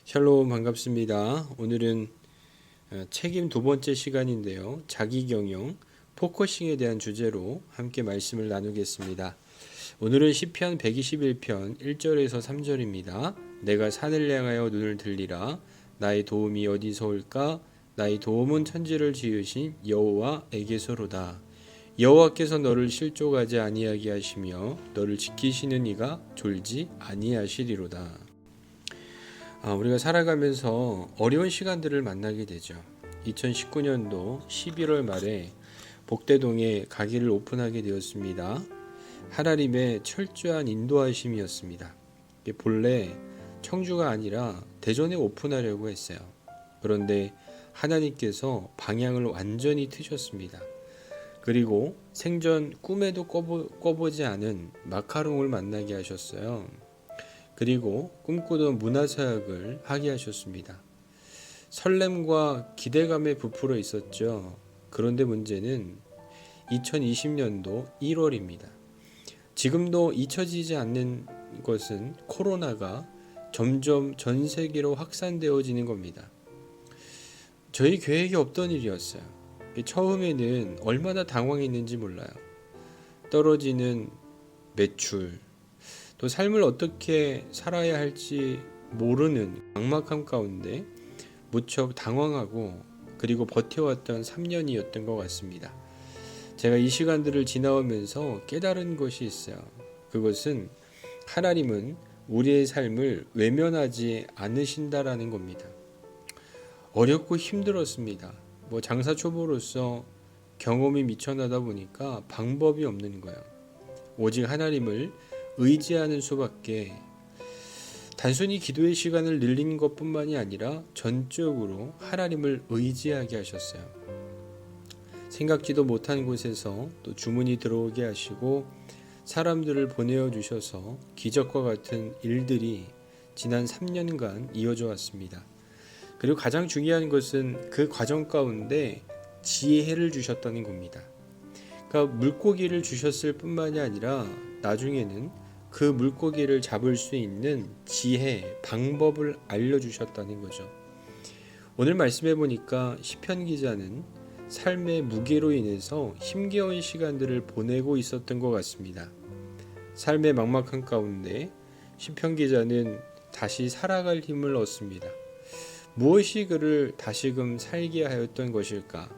샬롬 반갑습니다. 오늘은 책임 두 번째 시간인데요. 자기경영, 포커싱에 대한 주제로 함께 말씀을 나누겠습니다. 오늘은 시편 121편 1절에서 3절입니다. 내가 산을 향하여 눈을 들리라. 나의 도움이 어디서 올까? 나의 도움은 천지를 지으신 여호와에게서로다. 여호와께서 너를 실족하지 아니하게 하시며 너를 지키시는 이가 졸지 아니하시리로다. 우리가 살아가면서 어려운 시간들을 만나게 되죠. 2019년도 11월 말에 복대동에 가게를 오픈하게 되었습니다. 하나님의 철저한 인도하심이었습니다. 본래 청주가 아니라 대전에 오픈하려고 했어요. 그런데 하나님께서 방향을 완전히 트셨습니다. 그리고 생전 꿈에도 꿔보지 않은 마카롱을 만나게 하셨어요. 그리고 꿈꾸던 문화사역을 하게 하셨습니다. 설렘과 기대감에 부풀어 있었죠. 그런데 문제는 2020년도 1월입니다. 지금도 잊혀지지 않는 것은 코로나가 점점 전 세계로 확산되어지는 겁니다. 저희 계획이 없던 일이었어요. 처음에는 얼마나 당황했는지 몰라요. 떨어지는 매출, 또 삶을 어떻게 살아야 할지 모르는 막막함 가운데 무척 당황하고 그리고 버텨왔던 3년이었던 것 같습니다. 제가 이 시간들을 지나오면서 깨달은 것이 있어요. 그것은 하나님은 우리의 삶을 외면하지 않으신다라는 겁니다. 어렵고 힘들었습니다. 장사 초보로서 경험이 미천하다 보니까 방법이 없는 거예요. 오직 하나님을 의지하는 수밖에. 단순히 기도의 시간을 늘린 것뿐만이 아니라 전적으로 하나님을 의지하게 하셨어요. 생각지도 못한 곳에서 또 주문이 들어오게 하시고 사람들을 보내어 주셔서 기적과 같은 일들이 지난 3년간 이어져 왔습니다. 그리고 가장 중요한 것은 그 과정 가운데 지혜를 주셨다는 겁니다. 그러니까 물고기를 주셨을 뿐만이 아니라 나중에는 그 물고기를 잡을 수 있는 지혜, 방법을 알려주셨다는 거죠. 오늘 말씀해 보니까 시편 기자는 삶의 무게로 인해서 힘겨운 시간들을 보내고 있었던 것 같습니다. 삶의 막막한 가운데 시편 기자는 다시 살아갈 힘을 얻습니다. 무엇이 그를 다시금 살게 하였던 것일까?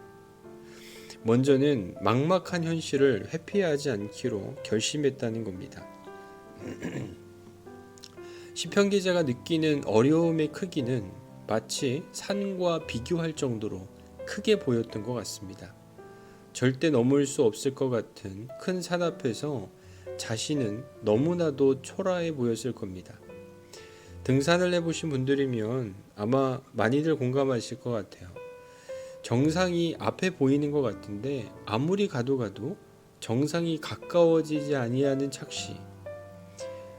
먼저는 막막한 현실을 회피하지 않기로 결심했다는 겁니다. 시편 기자가 느끼는 어려움의 크기는 마치 산과 비교할 정도로 크게 보였던 것 같습니다. 절대 넘을 수 없을 것 같은 큰 산 앞에서 자신은 너무나도 초라해 보였을 겁니다. 등산을 해보신 분들이면 아마 많이들 공감하실 것 같아요. 정상이 앞에 보이는 것 같은데 아무리 가도 정상이 가까워지지 아니하는 착시.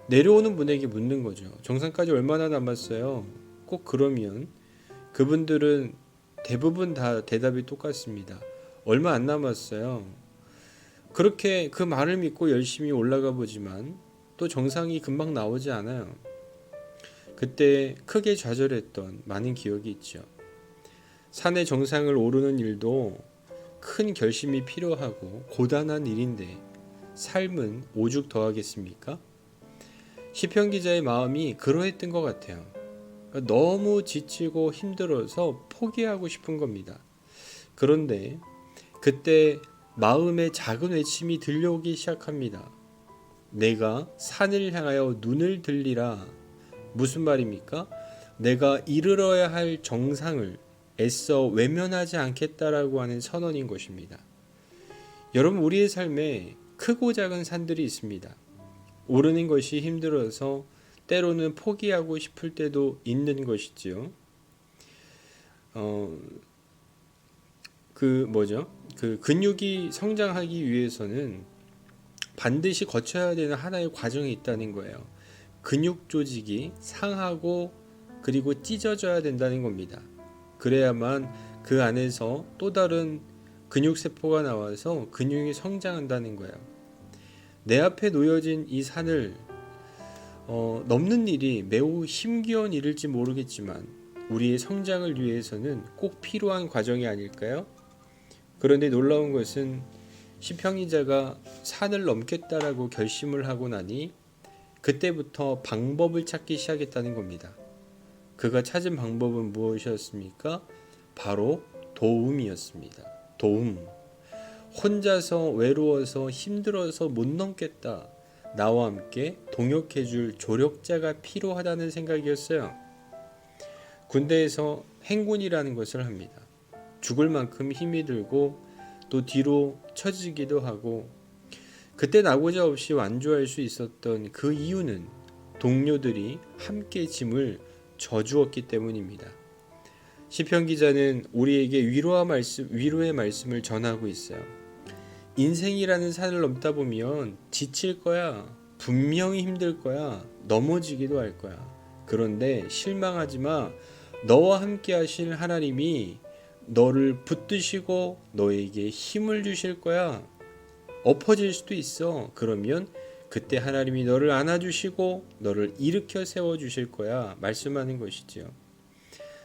내려오는 분에게 묻는 거죠. 정상까지 얼마나 남았어요? 꼭 그러면 그분들은 대부분 다 대답이 똑같습니다. 얼마 안 남았어요. 그렇게 그 말을 믿고 열심히 올라가 보지만 또 정상이 금방 나오지 않아요. 그때 크게 좌절했던 많은 기억이 있죠. 산의 정상을 오르는 일도 큰 결심이 필요하고 고단한 일인데 삶은 오죽 더하겠습니까? 시편 기자의 마음이 그러했던 것 같아요. 너무 지치고 힘들어서 포기하고 싶은 겁니다. 그런데 그때 마음의 작은 외침이 들려오기 시작합니다. 내가 산을 향하여 눈을 들리라. 무슨 말입니까? 내가 이르러야 할 정상을 애써 외면하지 않겠다라고 하는 선언인 것입니다. 여러분, 우리의 삶에 크고 작은 산들이 있습니다. 오르는 것이 힘들어서 때로는 포기하고 싶을 때도 있는 것이지요. 근육이 성장하기 위해서는 반드시 거쳐야 되는 하나의 과정이 있다는 거예요. 근육 조직이 상하고 그리고 찢어져야 된다는 겁니다. 그래야만 그 안에서 또 다른 근육세포가 나와서 근육이 성장한다는 거예요. 내 앞에 놓여진 이 산을 넘는 일이 매우 힘겨운 일일지 모르겠지만 우리의 성장을 위해서는 꼭 필요한 과정이 아닐까요? 그런데 놀라운 것은 시편기자가 산을 넘겠다라고 결심을 하고 나니 그때부터 방법을 찾기 시작했다는 겁니다. 그가 찾은 방법은 무엇이었습니까? 바로 도움이었습니다. 도움. 혼자서 외로워서 힘들어서 못 넘겠다. 나와 함께 동역해줄 조력자가 필요하다는 생각이었어요. 군대에서 행군이라는 것을 합니다. 죽을 만큼 힘이 들고 또 뒤로 처지기도 하고 그때 나고자 없이 완주할 수 있었던 그 이유는 동료들이 함께 짐을 져주었기 때문입니다. 시편 기자는 우리에게 위로의 말씀을 전하고 있어요. 인생이라는 산을 넘다 보면 지칠 거야. 분명히 힘들 거야. 넘어지기도 할 거야. 그런데 실망하지 마. 너와 함께 하실 하나님이 너를 붙드시고 너에게 힘을 주실 거야. 엎어질 수도 있어. 그러면 그때 하나님이 너를 안아주시고 너를 일으켜 세워주실 거야. 말씀하는 것이지요.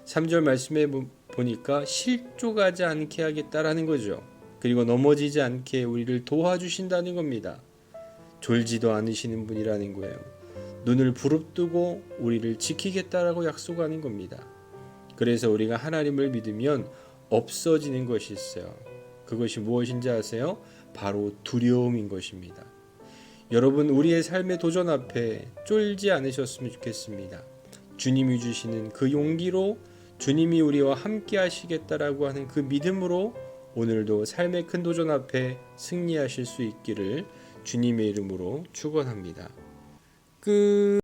3절 말씀에 보니까 실족하지 않게 하겠다라는 거죠. 그리고 넘어지지 않게 우리를 도와주신다는 겁니다. 졸지도 않으시는 분이라는 거예요. 눈을 부릅뜨고 우리를 지키겠다라고 약속하는 겁니다. 그래서 우리가 하나님을 믿으면 없어지는 것이 있어요. 그것이 무엇인지 아세요? 바로 두려움인 것입니다. 여러분, 우리의 삶의 도전 앞에 쫄지 않으셨으면 좋겠습니다. 주님이 주시는 그 용기로 주님이 우리와 함께 하시겠다라고 하는 그 믿음으로 오늘도 삶의 큰 도전 앞에 승리하실 수 있기를 주님의 이름으로 축원합니다. 끝.